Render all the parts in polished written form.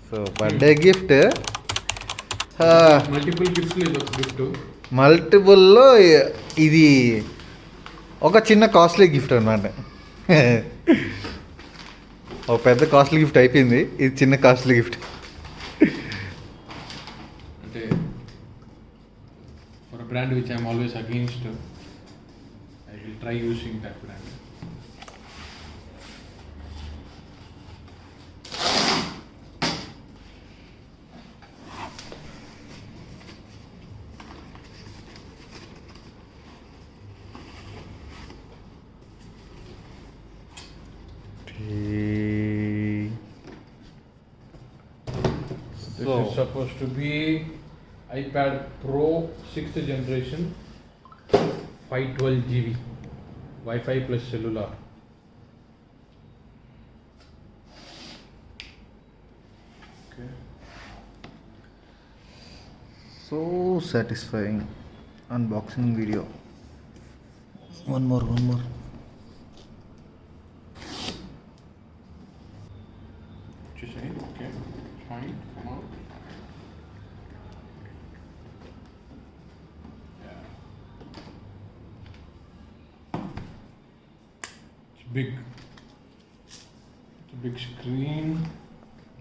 So birthday gift multiple gifts లేదు gift మల్టిపుల్లో ఇది ఒక చిన్న కాస్ట్లీ గిఫ్ట్ అన్నమాట. ఒక పెద్ద కాస్ట్లీ గిఫ్ట్ అయిపోయింది, ఇది చిన్న కాస్ట్లీ గిఫ్ట్. అంటే for a brand which I'm always against, I will try using that brand. This is supposed to be iPad Pro 6th generation, 512 GB, Wi-Fi plus cellular. Okay. So satisfying unboxing video. One more What you say? Okay, fine, come on. Yeah. It's big. It's a big screen,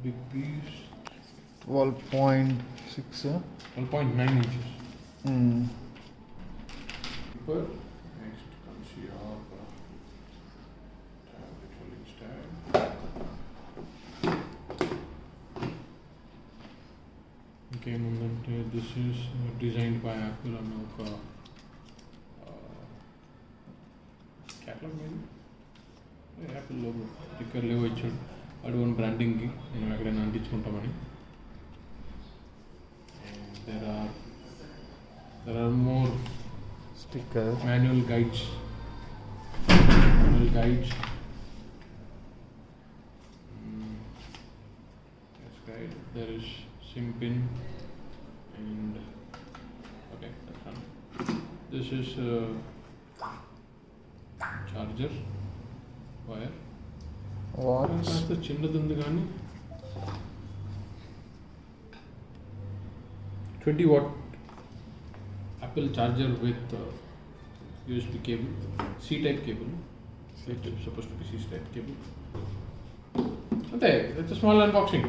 big piece. 12.6. 12.9 inches. Paper. Next comes your tablet holding stand. ఇంకేముందంటే this is designed by Apple అన్న ఒక catalogue మీద Apple logo sticker లేవో ఇచ్చాడు. అడు one బ్రాండింగ్కి మనం ఎక్కడైనా అంటించుకుంటామని. there are more sticker, manual guides. Yes, guide. There is SIM pin and okay, that's done. This is charger wire. కాస్త చిన్నది ఉంది కానీ 20 watt Apple charger with USB cable, C-type cable. It's supposed to be C-type cable. Okay, it's a small unboxing.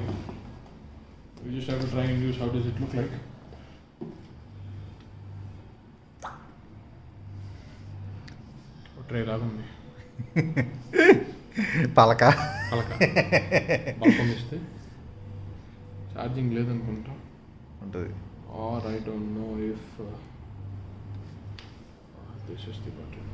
We just have to try and use how does it look like. Try రాగుంది పలక బల్బం ఇస్తే charging లేదనుకుంటా ఉంటుంది. or I don't know if this is the button.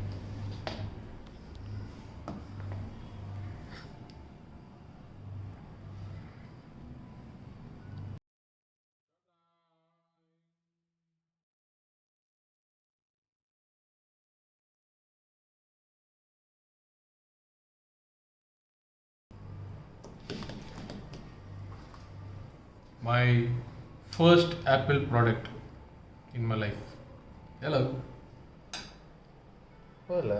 My first Apple product in my life. Hello. Hola.